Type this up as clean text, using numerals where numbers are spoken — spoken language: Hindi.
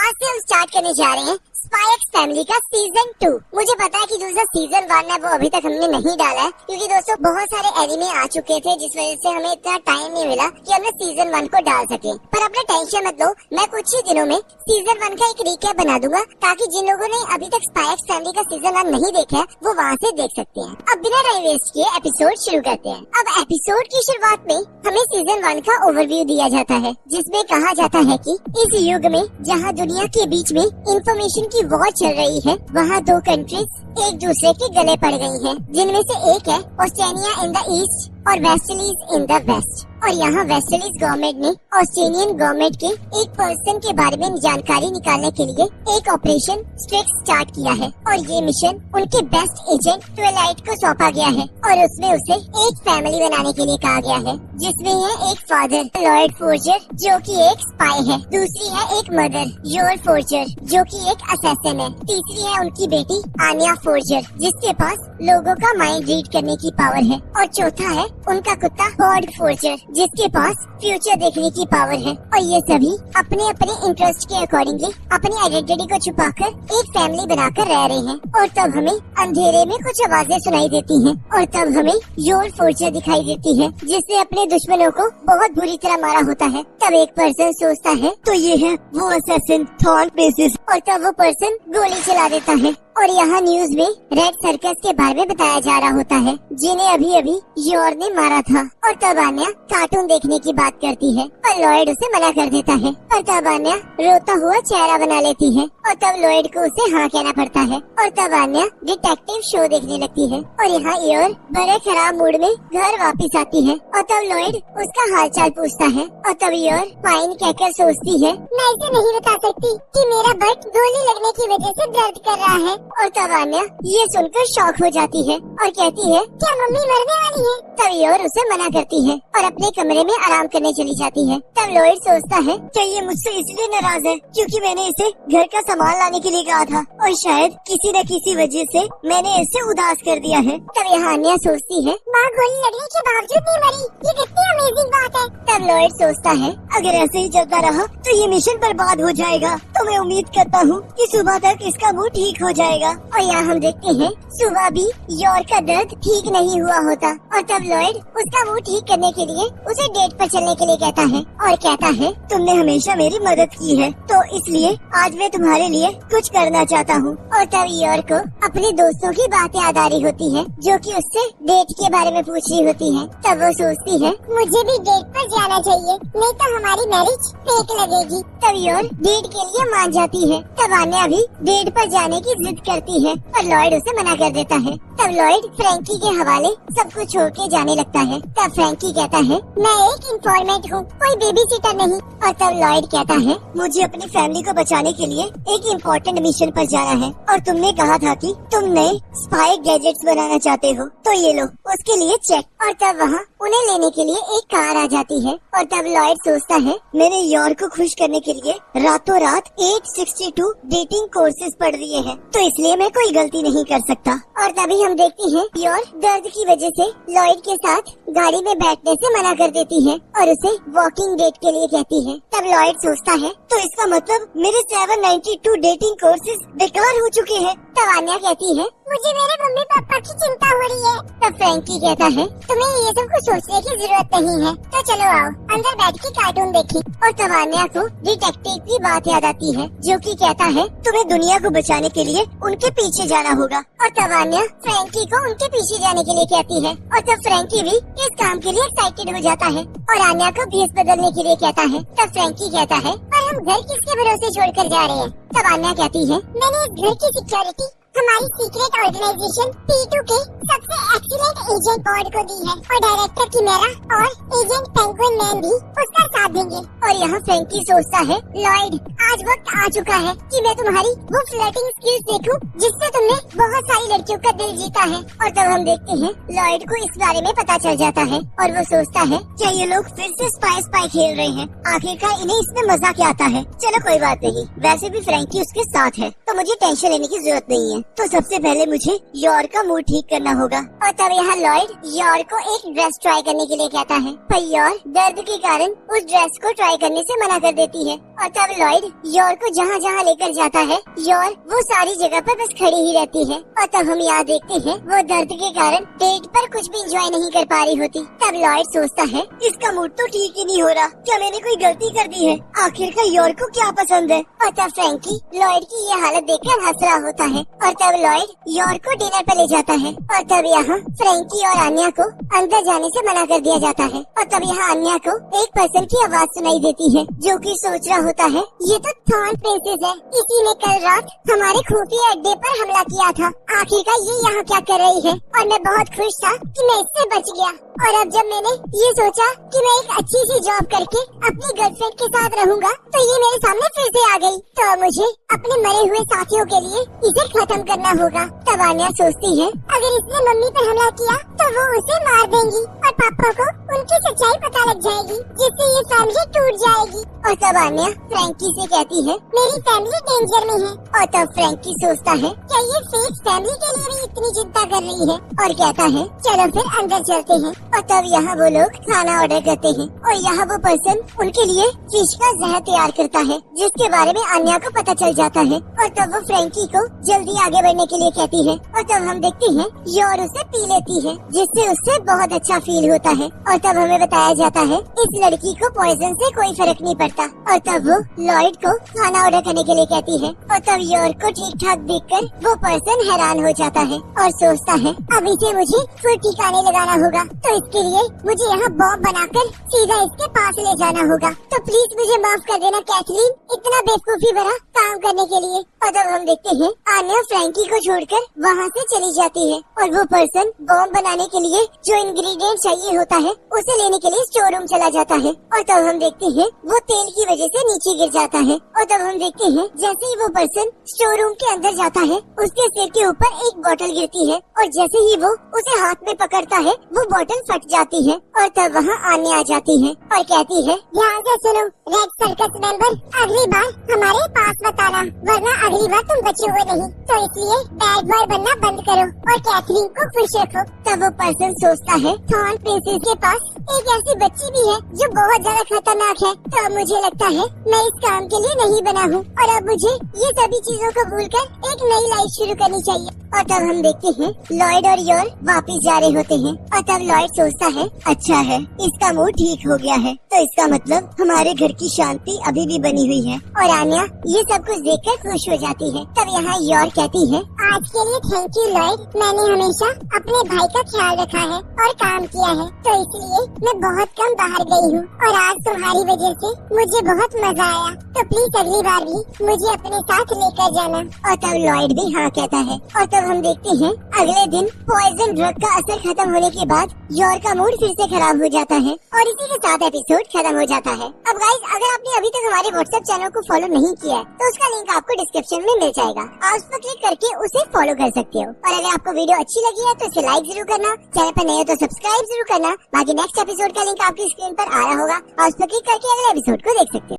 आज से हम स्टार्ट करने जा रहे हैं स्पाई एक्स फैमिली का सीजन 2। मुझे पता है कि दोस्तों सीजन 1 है वो अभी तक हमने नहीं डाला है, क्योंकि दोस्तों बहुत सारे एनिमे आ चुके थे जिस वजह से हमें इतना टाइम नहीं मिला कि हमने सीजन 1 को डाल सके। पर अपना टेंशन मत लो, मैं कुछ ही दिनों में सीजन 1 का एक रिकैप बना दूंगा, ताकि जिन लोगों ने अभी तक स्पाई एक्स फैमिली का सीजन 1 नहीं देखा है वो वहाँ से देख सकते हैं। अब बिना टाइम वेस्ट किए एपिसोड शुरू करते हैं। अब एपिसोड की शुरुआत में हमें सीजन 1 का ओवरव्यू दिया जाता है, जिसमें कहा जाता है कि इस युग में जहाँ दुनिया के बीच में इंफॉर्मेशन की वॉर चल रही है, वहाँ दो कंट्रीज एक दूसरे के गले पड़ गई हैं, जिनमें से एक है ऑस्ट्रेलिया इन द ईस्ट और वेस्टर्लीज इन द वेस्ट। और यहाँ वेस्टर्लीज गवर्नमेंट ने ऑस्ट्रेलियन गवर्नमेंट के एक पर्सन के बारे में जानकारी निकालने के लिए एक ऑपरेशन स्ट्रिक्स स्टार्ट किया है, और ये मिशन उनके बेस्ट एजेंट ट्विलाइट को सौंपा गया है, और उसमें उसे एक फैमिली बनाने के लिए कहा गया है, जिसमें है एक फादर लॉयड फोर्जर जो कि एक स्पाई है, दूसरी है एक मदर योर फोर्जर जो कि एक असैसिन है, तीसरी है उनकी बेटी आनिया फोर्जर जिसके पास लोगों का माइंड रीड करने की पावर है, और चौथा है उनका कुत्ता बॉर्ड फोर्जर जिसके पास फ्यूचर देखने की पावर है। और ये सभी अपने अपने इंटरेस्ट के अकॉर्डिंगली अपनी आइडेंटिटी को छुपाकर एक फैमिली बनाकर रह रहे हैं। और तब हमें अंधेरे में कुछ आवाजें सुनाई देती हैं, और तब हमें योर फोर्जर दिखाई देती है जिसने अपने दुश्मनों को बहुत बुरी तरह मारा होता है। तब एक पर्सन सोचता है तो ये है वो असैसिन थॉट बेसिस, और तब वो पर्सन गोली चला देता है। और यहाँ न्यूज में रेड सर्कस के बारे में बताया जा रहा होता है, जिन्हें अभी अभी योर ने मारा था। और तब आन्या कार्टून देखने की बात करती है, और लॉयड उसे मना कर देता है, और तब आन्या रोता हुआ चेहरा बना लेती है, और तब लॉयड को उसे हाँ कहना पड़ता है। और तब आन्या डिटेक्टिव शो देखने लगती है, और यहाँ योर बड़े खराब मूड में घर वापस आती है, और तब लॉयड उसका हालचाल पूछता है, और तब योर फाइन कहकर सोचती है मैं इसे नहीं बता सकती कि मेरा बट गोली लगने की वजह से दर्द कर रहा है। और तब आन्या ये सुनकर शॉक हो जाती है और कहती है क्या मम्मी मरने वाली है? तब योर उसे मना करती है और अपने कमरे में आराम करने चली जाती है। तब लॉयड सोचता है क्या ये मुझसे इसलिए नाराज है क्योंकि मैंने इसे घर का सामान लाने के लिए कहा था, और शायद किसी न किसी वजह से मैंने इसे उदास कर दिया है। तब यहाँ आन्या सोचती है माँ गोली लगने के बावजूद नहीं मरी, ये कितनी अमेजिंग बात है। तब लॉयड सोचता है अगर ऐसे ही चलता रहा तो ये मिशन बर्बाद हो जाएगा, तो मैं उम्मीद करता हूँ कि सुबह तक इसका मूड ठीक हो जाएगा। और यहाँ हम देखते हैं सुबह भी योर का दर्द ठीक नहीं हुआ होता, और तब लॉयड उसका मुंह ठीक करने के लिए उसे डेट पर चलने के लिए कहता है, और कहता है तुमने हमेशा मेरी मदद की है, तो इसलिए आज मैं तुम्हारे लिए कुछ करना चाहता हूँ। और तब योर को अपने दोस्तों की बात याद आ रही होती है जो कि उससे डेट के बारे में पूछ रही होती है। तब वो सोचती है मुझे भी डेट पर जाना चाहिए, नहीं तो हमारी मैरिज फेक लगेगी। तब योर डेट के लिए मान जाती है। तब आन्या भी डेट पर जाने की जिद करती है, पर लॉयड उसे मना कर देता है। तब लॉयड फ्रैंकी के हवाले सब कुछ छोड़ के जाने लगता है। तब फ्रैंकी कहता है मैं एक इन्फॉर्मेंट हूँ, कोई बेबी सिटर नहीं। और तब लॉयड कहता है मुझे अपनी फैमिली को बचाने के लिए एक इम्पोर्टेंट मिशन पर जाना है, और तुमने कहा था कि तुम नए स्पाई गैजेट्स बनाना चाहते हो, तो ये लो उसके लिए चेक। और तब वहाँ उन्हें लेने के लिए एक कार आ जाती है, और तब लॉयड सोचता है मैंने योर को खुश करने के लिए रातों रात 862 डेटिंग कोर्सेज पढ़ लिए हैं, तो इसलिए मैं कोई गलती नहीं कर सकता। और तभी हम देखते हैं योर दर्द की वजह से लॉयड के साथ गाड़ी में बैठने से मना कर देती है और उसे वॉकिंग डेट के लिए कहती है। तब लॉयड सोचता है तो इसका मतलब मेरे 792 डेटिंग कोर्सेज बेकार हो चुके हैं। तब आन्या कहती है मुझे मेरे मम्मी पापा की चिंता हो रही है। तब फ्रैंकी कहता है तुम्हें ये सब कुछ सोचने की जरूरत नहीं है, तो चलो आओ अंदर बैठ के कार्टून देखें। और तब आन्या को डिटेक्टिव की बात याद आती है जो कि कहता है तुम्हें दुनिया को बचाने के लिए उनके पीछे जाना होगा। और तब आन्या फ्रैंकी को उनके पीछे जाने के लिए कहती है, और तब फ्रैंकी भी इस काम के लिए एक्साइटेड हो जाता है और आन्या को भेस बदलने के लिए कहता है। तब फ्रैंकी कहता है पर हम घर किसके भरोसे छोड़कर जा रहे हैं? तब आन्या कहती है मैंने इस घर की सिक्योरिटी हमारी सीक्रेट ऑर्गेनाइजेशन P2 के सबसे एक्सीलेंट एजेंट बॉर्ड को दी है, और डायरेक्टर किमेरा और एजेंट पेंगुइन मैन भी उसका साथ देंगे। और यहाँ फ्रैंकी सोचता है लॉयड आज वक्त आ चुका है कि मैं तुम्हारी वो फ्लर्टिंग स्किल्स देखूं जिससे तुमने बहुत सारी लड़कियों का दिल जीता है। और तब हम देखते हैं लॉयड को इस बारे में पता चल जाता है, और वो सोचता है क्या ये लोग फिर से स्पाई स्पाई खेल रहे हैं? आखिरकार इन्हें इसमें मजा क्या आता है। चलो कोई बात नहीं, वैसे भी फ्रैंकी उसके साथ है तो मुझे टेंशन लेने की जरूरत नहीं है। तो सबसे पहले मुझे योर का मूड ठीक करना होगा। और तब यहाँ लॉयड योर को एक ड्रेस ट्राई करने के लिए कहता है, पर योर दर्द के कारण उस ड्रेस को ट्राई करने से मना कर देती है। और तब लॉयड योर को जहाँ जहाँ लेकर जाता है, योर वो सारी जगह पर बस खड़ी ही रहती है। और तब हम यहाँ देखते हैं वो दर्द के कारण डेट पर कुछ भी एंजॉय नहीं कर पा रही होती। तब लॉयड सोचता है, इसका मूड तो ठीक ही नहीं हो रहा, क्या मैंने कोई गलती कर दी है? आखिरकार योर को क्या पसंद है? और तब फ्रैंकी लॉयड की ये हालत देखकर हंस रहा होता है। और तब लॉयड योर को डिनर पर ले जाता है। और तब यहाँ फ्रैंकी और अन्या को अंदर जाने से मना कर दिया जाता है। और तब यहाँ अन्या को एक पर्सन की आवाज सुनाई देती है, जो कि सोच रहा होता है, ये तो थॉर्न प्रिंसेस है, इसी ने कल रात हमारे खुफिया अड्डे पर हमला किया था। आखिरकार ये यहाँ क्या कर रही है? और मैं बहुत खुश था कि मैं इससे बच गया। और अब जब मैंने ये सोचा कि मैं एक अच्छी सी जॉब करके अपनी गर्लफ्रेंड के साथ रहूंगा, तो ये मेरे सामने फिर से आ गई। तो मुझे अपने मरे हुए साथियों के लिए इसे खत्म करना होगा। तब आन्या सोचती है, अगर इसने मम्मी पर हमला किया तो वो उसे मार देंगी और पापा को उनकी सच्चाई पता लग जाएगी, जिससे ये फैमिली टूट जाएगी। और तब आन्या फ्रैंकी से कहती है, मेरी फैमिली डेंजर में है। और तब फ्रैंकी सोचता है, क्या ये फेक फैमिली के लिए भी इतनी चिंता कर रही है? और कहता है, चलो फिर अंदर चलते हैं। और तब यहाँ वो लोग खाना ऑर्डर करते हैं और यहाँ वो पर्सन उनके लिए फिश का जहर तैयार करता है, जिसके बारे में अन्या को पता चल जाता है। और तब वो फ्रैंकी को जल्दी आगे बढ़ने के लिए कहती है। और तब हम देखते हैं योर उसे पी लेती है, जिससे उससे बहुत अच्छा फील होता है। और तब हमें बताया जाता है, इस लड़की को पॉइजन से कोई फर्क नहीं पड़ता। और तब वो लॉयड को खाना ऑर्डर करने के लिए कहती है। और तब योर को ठीक ठाक देखकर वो पर्सन हैरान हो जाता है और सोचता है, अब इसे मुझे फिर ठिकाने लगाना होगा। तो इसके लिए मुझे यहाँ बॉम्ब बनाकर सीधा इसके पास ले जाना होगा। तो प्लीज मुझे माफ कर देना कैथलीन, इतना बेवकूफी भरा काम करने के लिए। और तब हम देखते हैं आन्या फ्रैंकी को छोड़कर वहाँ से चली जाती है और वो पर्सन बॉम्ब बनाने के लिए जो इंग्रेडिएंट चाहिए होता है उसे लेने के लिए स्टोर रूम चला जाता है। और तब हम देखते हैं वो तेल की वजह से नीचे गिर जाता है। और तब हम देखते हैं जैसे ही वो पर्सन स्टोर रूम के अंदर जाता है, उसके सिर के ऊपर एक बोतल गिरती है और जैसे ही वो उसे हाथ में पकड़ता है, वो बोतल फट जाती है। और तब वहाँ आन्या आ जाती है और कहती है, ध्यान से सुनो रेड सर्कस मेंबर, अगली बार हमारे पास मत आना, वरना अगली बार तुम बचे हुए नहीं। तो इसलिए बैड बॉय बनना बंद करो और कैथरीन को खुश रखो। तब वो पर्सन सोचता है, थॉर्न प्रिंसेस के पास एक ऐसी बच्ची भी है जो बहुत ज्यादा खतरनाक है। तो अब मुझे लगता है मैं इस काम के लिए नहीं बना हूँ और अब मुझे ये सभी चीजों को भूलकर एक नई लाइफ शुरू करनी चाहिए। और तब हम देखते हैं लॉयड और योर वापस जा रहे होते हैं। और तब लॉयड सोचता है, अच्छा है, इसका मूड ठीक हो गया है, तो इसका मतलब हमारे घर की शांति अभी भी बनी हुई है। और आन्या ये सब कुछ देखकर खुश हो जाती है। तब यहाँ योर कहती है, आज के लिए थैंक यू लॉयड, मैंने हमेशा अपने भाई का ख्याल रखा है और काम किया है, तो इसलिए मैं बहुत कम बाहर गई हूँ और आज तुम्हारी वजह से मुझे बहुत मजा आया। तो प्लीज अगली बार भी मुझे अपने साथ लेकर जाना। और तब लॉयड भी हाँ कहता है। और तब हम देखते हैं अगले दिन पॉइजन ड्रग का असर खत्म होने के बाद योर का मूड फिर से खराब हो जाता है और इसी के साथ एपिसोड खत्म हो जाता है। अब गाइस, अगर आपने अभी तक हमारे व्हाट्सएप चैनल को फॉलो नहीं किया है तो उसका लिंक आपको डिस्क्रिप्शन में मिल जाएगा, आप उस पर क्लिक करके उसे फॉलो कर सकते हो। और अगर आपको वीडियो अच्छी लगी है तो इसे लाइक जरूर करना, चैनल पर नए हो तो सब्सक्राइब जरूर करना। बाकी नेक्स्ट एपिसोड का लिंक आपकी स्क्रीन पर आ रहा होगा, आप उस पर क्लिक करके अगले एपिसोड को देख सकते हो।